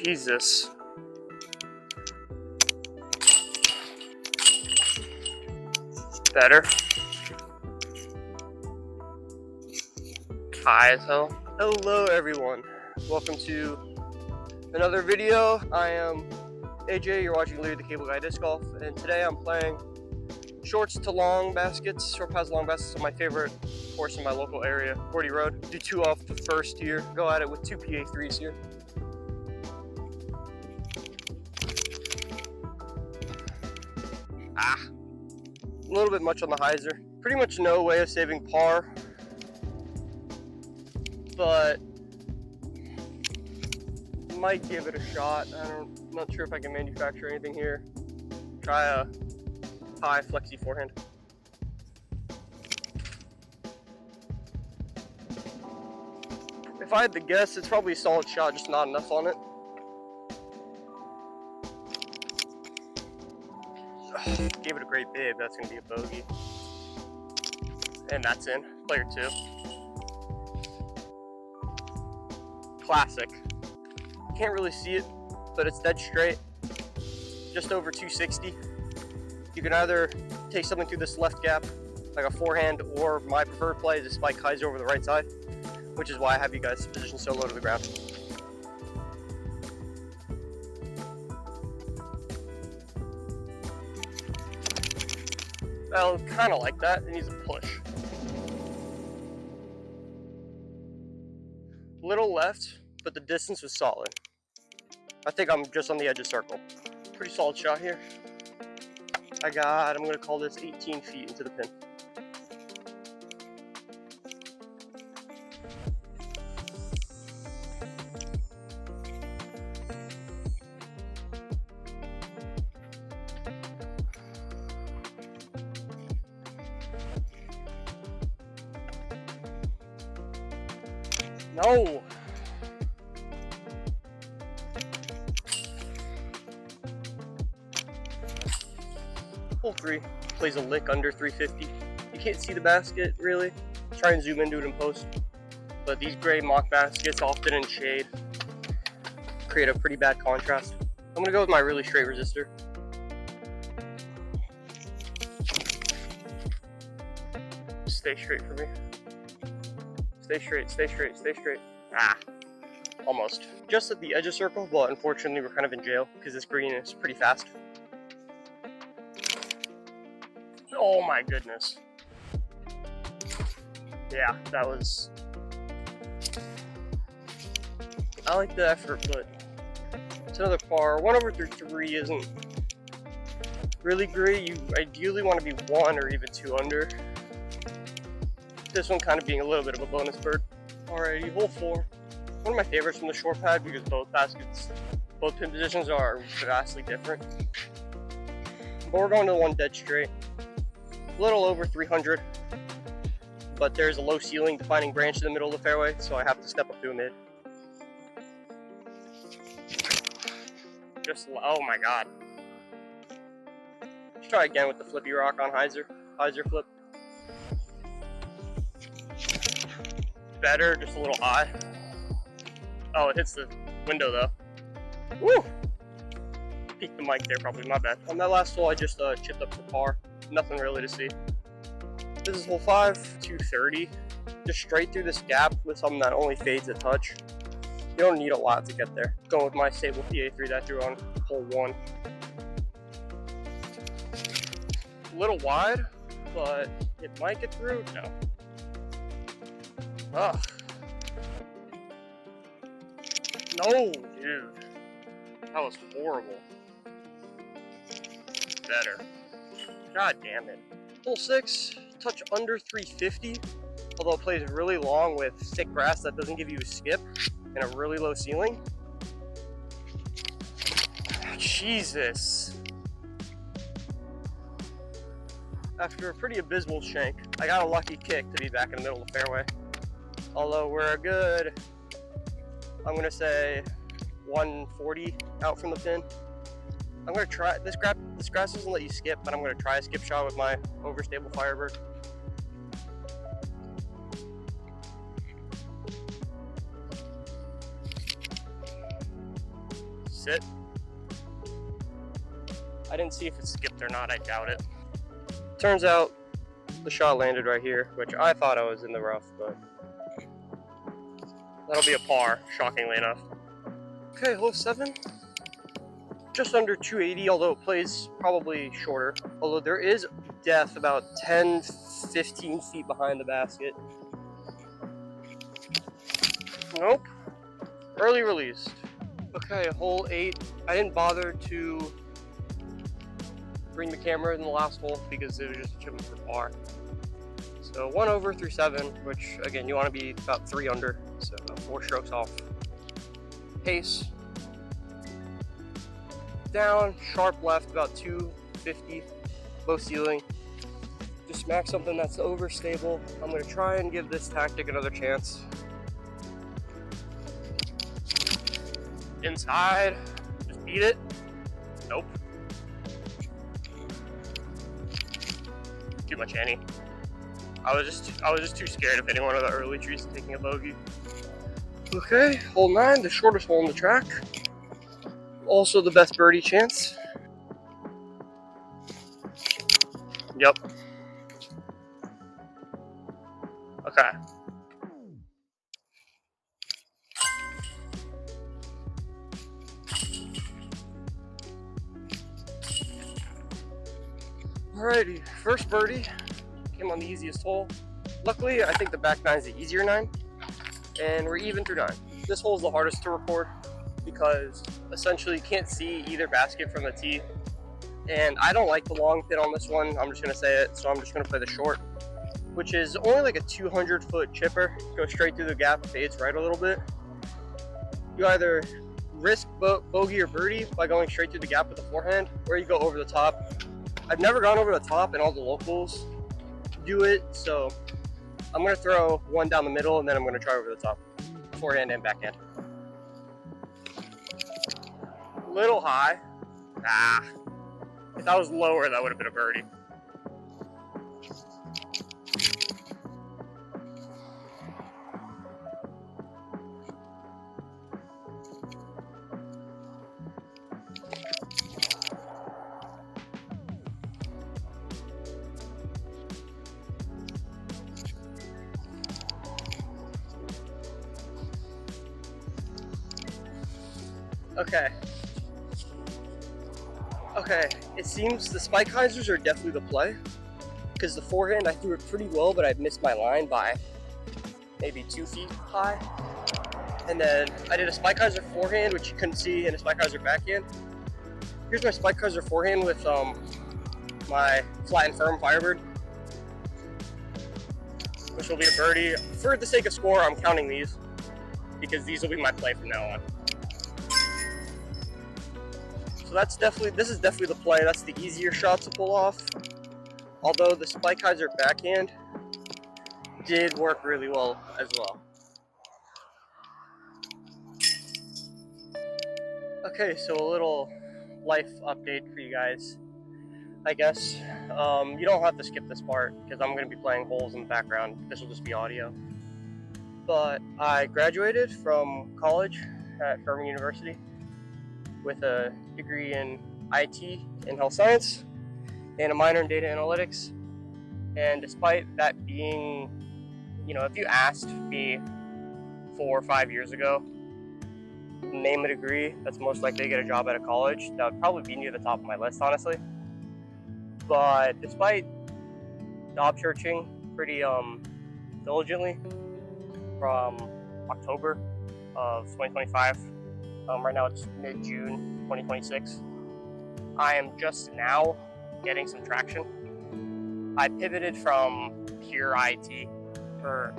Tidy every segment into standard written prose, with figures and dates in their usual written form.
Jesus. Better. Kaizo. Hello everyone. Welcome to another video. I am AJ, you're watching Larry the Cable Guy Disc Golf, and today I'm playing shorts to long baskets. Short pass long baskets are my favorite course in my local area, Gordy Road. Do 2 off the first here. Go at it with 2 PA3s here. A little bit much on the hyzer. Pretty much no way of saving par, but might give it a shot. I'm not sure if I can manufacture anything here. Try a high flexi forehand. If I had to guess, it's probably a solid shot, just not enough on it. Gave it a great bib, that's gonna be a bogey. And that's in, player 2. Classic. Can't really see it, but it's dead straight. Just over 260. You can either take something through this left gap, like a forehand, or my preferred play is to spike Kaizo over the right side, which is why I have you guys positioned so low to the ground. Well, kind of like that. It needs a push. Little left, but the distance was solid. I think I'm just on the edge of circle. Pretty solid shot here. I'm gonna call this 18 feet into the pin. No! Hole 3 plays a lick under 350. You can't see the basket really. Try and zoom into it in post. But these gray mock baskets, often in shade, create a pretty bad contrast. I'm gonna go with my really straight resistor. Stay straight for me. Stay straight, stay straight, stay straight. Almost. Just at the edge of circle, but unfortunately we're kind of in jail because this green is pretty fast. Oh my goodness. Yeah, that was... I like the effort, but it's another par. 1 over 3 isn't really great. You ideally want to be 1 or even 2 under. This one kind of being a little bit of a bonus bird. Alrighty, hole 4. One of my favorites from the short pad because both pin positions are vastly different. But we're going to the one dead straight. A little over 300, but there's a low ceiling defining branch in the middle of the fairway, so I have to step up to a mid. Oh my god. Let's try again with the flippy rock on hyzer flip. Better, just a little high. Oh, it hits the window though. Woo! Peeked the mic there, probably, my bad. On that last hole, I just chipped up for par. Nothing really to see. This is hole 5, 230. Just straight through this gap with something that only fades a touch. You don't need a lot to get there. Going with my stable PA3 that I threw on hole 1. A little wide, but it might get through. No. Ugh. No, dude. That was horrible. Better. God damn it. Hole 6, touch under 350, although it plays really long with thick grass that doesn't give you a skip and a really low ceiling. Jesus. After a pretty abysmal shank, I got a lucky kick to be back in the middle of the fairway. Although we're a good, I'm gonna say 140 out from the pin. I'm gonna try, this grass doesn't let you skip, but I'm gonna try a skip shot with my overstable Firebird. sit. I didn't see if it skipped or not, I doubt it. Turns out the shot landed right here, which I thought I was in the rough, but that'll be a par, shockingly enough. Okay, hole 7. Just under 280, although it plays probably shorter. Although there is depth about 10, 15 feet behind the basket. Nope. Early released. Okay, hole 8. I didn't bother to bring the camera in the last hole because it was just a chip for par. So 1 over through 7, which again, you want to be about 3 under, so 4 strokes off pace. Down, sharp left, about 250, low ceiling. Just smack something that's overstable. I'm going to try and give this tactic another chance. Inside, just beat it. Nope. Too much Annie. I was just too scared of hitting one of the early trees and taking a bogey. Okay, hole 9, the shortest hole on the track. Also the best birdie chance. Yep. Okay. Alrighty, first birdie. Came on the easiest hole. Luckily, I think the back 9 is the easier 9. And we're even through 9. This hole is the hardest to record because essentially you can't see either basket from the tee. And I don't like the long pin on this one. I'm just going to say it. So I'm just going to play the short, which is only like a 200-foot chipper. Go straight through the gap, fades right a little bit. You either risk bogey or birdie by going straight through the gap with the forehand, or you go over the top. I've never gone over the top, and all the locals do it, so I'm going to throw one down the middle, and then I'm going to try over the top. Forehand and backhand. Little high. If that was lower, that would have been a birdie. Okay, it seems the spike hyzers are definitely the play, because the forehand I threw it pretty well, but I missed my line by maybe 2 feet high. And then I did a spike hyzer forehand, which you couldn't see, and a spike hyzer backhand. Here's my spike hyzer forehand with my flat and firm Firebird, which will be a birdie. For the sake of score, I'm counting these because these will be my play from now on. So this is definitely the play. That's the easier shot to pull off. Although the spike hyzer backhand did work really well as well. Okay, so a little life update for you guys, I guess. You don't have to skip this part because I'm going to be playing holes in the background. This will just be audio. But I graduated from college at Furman University with a degree in IT and health science and a minor in data analytics. And despite that being, if you asked me 4 or 5 years ago, name a degree that's most likely to get a job at a college, that would probably be near the top of my list, honestly. But despite job searching pretty diligently from October of 2025, right now it's mid-June 2026, I am just now getting some traction. I pivoted from pure IT. For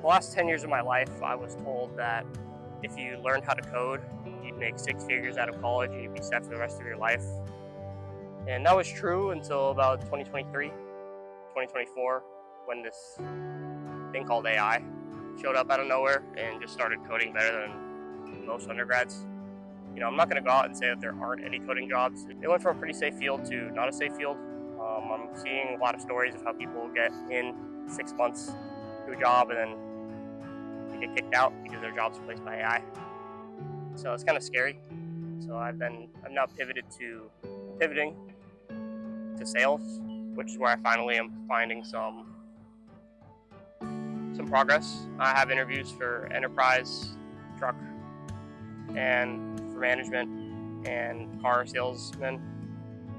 the last 10 years of my life, I was told that if you learned how to code, you'd make 6 figures out of college and you'd be set for the rest of your life. And that was true until about 2023, 2024, when this thing called AI showed up out of nowhere and just started coding better than most undergrads. I'm not going to go out and say that there aren't any coding jobs. It went from a pretty safe field to not a safe field. I'm seeing a lot of stories of how people get in 6 months to a job and then they get kicked out because their job's replaced by AI. So it's kind of scary. So I'm now pivoting to sales, which is where I finally am finding some progress. I have interviews for enterprise truck and for management and car salesman.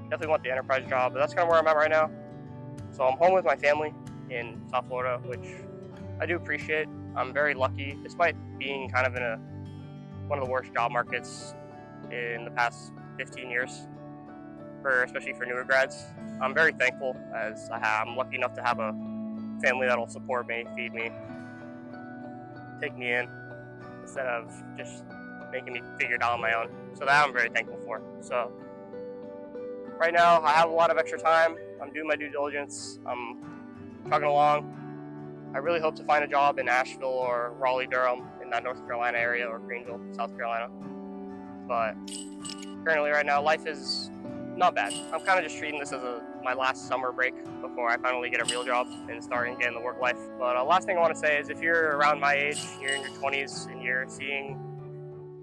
Definitely want the enterprise job, but that's kind of where I'm at right now. So I'm home with my family in South Florida, which I do appreciate. I'm very lucky, despite being kind of in one of the worst job markets in the past 15 years, especially for newer grads. I'm very thankful as I'm lucky enough to have a family that'll support me, feed me, take me in, instead of just making me figure it out on my own. So that I'm very thankful for. So right now I have a lot of extra time. I'm doing my due diligence. I'm chugging along. I really hope to find a job in Asheville or Raleigh-Durham in that North Carolina area, or Greenville, South Carolina. But currently right now, life is not bad. I'm kind of just treating this as my last summer break before I finally get a real job and start getting the work life. But last thing I want to say is, if you're around my age, you're in your 20s, and you're seeing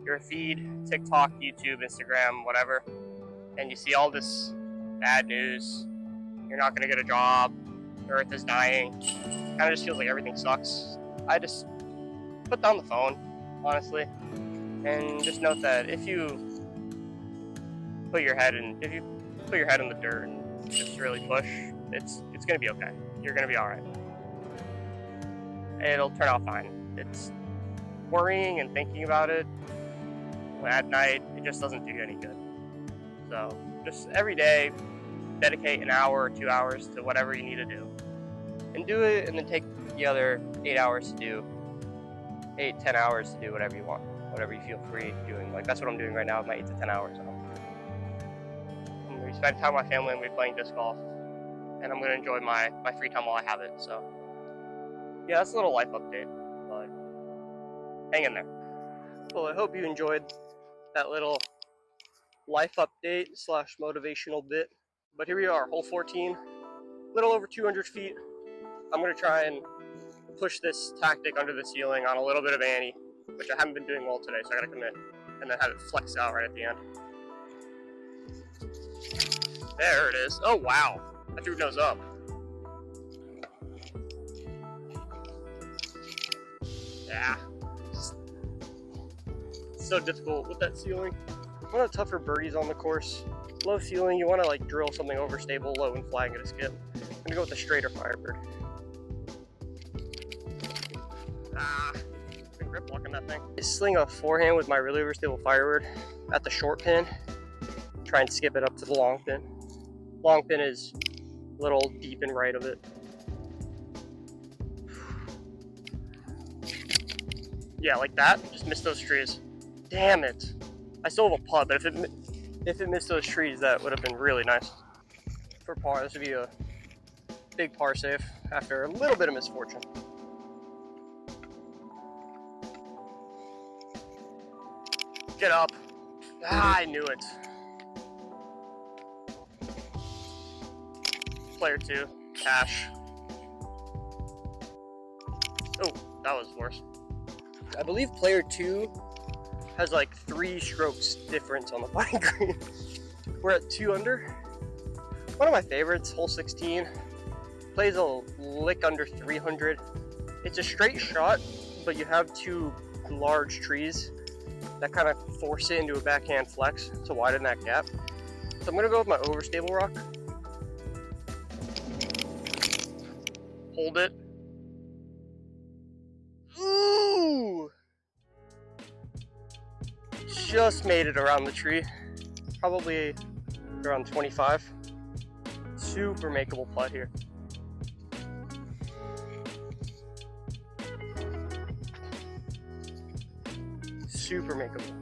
your feed, TikTok, YouTube, Instagram, whatever, and you see all this bad news, you're not going to get a job, the earth is dying, kind of just feels like everything sucks. I just put down the phone, honestly, and just note that if you put your head in the dirt and just really push, it's gonna be okay. You're gonna be all right. It'll turn out fine. It's worrying and thinking about it at night, it just doesn't do you any good. So just every day, dedicate an hour or 2 hours to whatever you need to do, and do it, and then take the other 10 hours to do whatever you want, whatever you feel free doing. Like, that's what I'm doing right now with my 8 to 10 hours. I'm going to spend time with my family, I'm going to be playing disc golf, and I'm going to enjoy my free time while I have it. So yeah, that's a little life update, but hang in there. Well, I hope you enjoyed that little life update / motivational bit. But here we are, hole 14, a little over 200 feet. I'm going to try and push this tactic under the ceiling on a little bit of ante, which I haven't been doing well today, so I got to commit, and then have it flex out right at the end. There it is. Oh wow, I threw nose up. Yeah. It's so difficult with that ceiling. One of the tougher birdies on the course. Low ceiling, you want to like drill something overstable, low and flag it a skip. I'm gonna go with the straighter Firebird. Been grip locking that thing. I sling a forehand with my really overstable Firebird at the short pin. Try and skip it up to the long pin. Long pin is a little deep and right of it. Yeah, like that. Just missed those trees. Damn it. I still have a putt, but if it missed those trees, that would have been really nice. For par, this would be a big par save after a little bit of misfortune. Get up. I knew it. Player 2, cash. Oh, that was worse. I believe player 2 has like 3 strokes difference on the putting green. We're at 2 under. One of my favorites, hole 16, plays a lick under 300. It's a straight shot, but you have 2 large trees that kind of force it into a backhand flex to widen that gap. So I'm gonna go with my overstable rock. Hold it. Ooh! Just made it around the tree. Probably around 25. Super makeable putt here. Super makeable.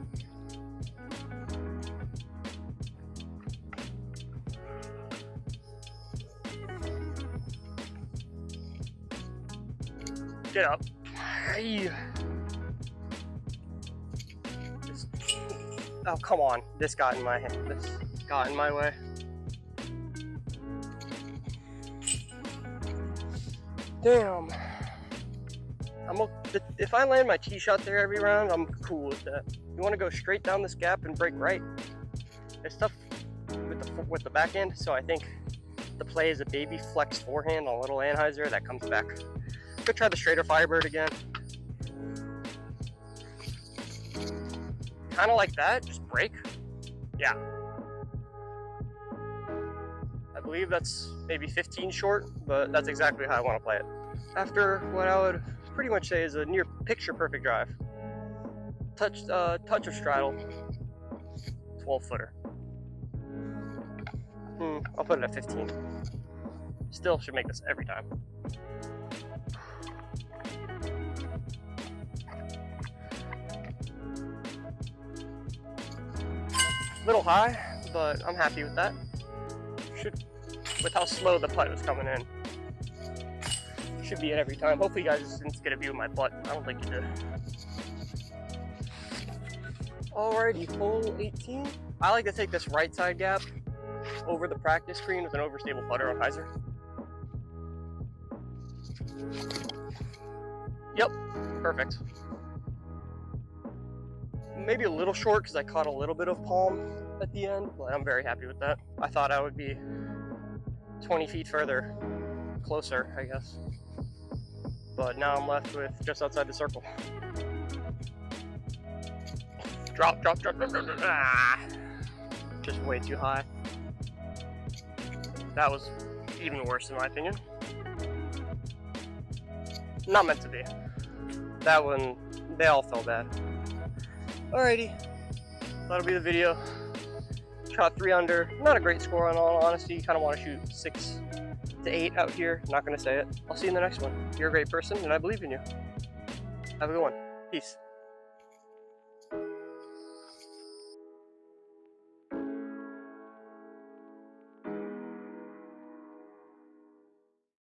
Get up. Oh, come on. This got in my hand. This got in my way. Damn. If I land my tee shot there every round, I'm cool with that. you want to go straight down this gap and break right. It's tough with the backhand, so I think the play is a baby flex forehand on a little Anheuser that comes back. Could try the straighter Firebird again. Kind of like that, just break. Yeah. I believe that's maybe 15 short, but that's exactly how I want to play it. After what I would pretty much say is a near picture perfect drive. Touch of straddle, 12-footer. I'll put it at 15. Still should make this every time. Little high, but I'm happy with that. With how slow the putt was coming in. Should be it every time. Hopefully you guys didn't get a view of my putt. I don't think you did. Alrighty, hole 18. I like to take this right side gap over the practice screen with an overstable putter on hyzer. Yep, perfect. Maybe a little short because I caught a little bit of palm at the end, but I'm very happy with that. I thought I would be 20 feet further, closer, I guess. But now I'm left with just outside the circle. Drop. Ah, just way too high. That was even worse in my opinion. Not meant to be. That one, they all felt bad. Alrighty, that'll be the video. Shot 3 under. Not a great score in all honesty. You kind of want to shoot 6 to 8 out here. Not going to say it. I'll see you in the next one. You're a great person and I believe in you. Have a good one. Peace.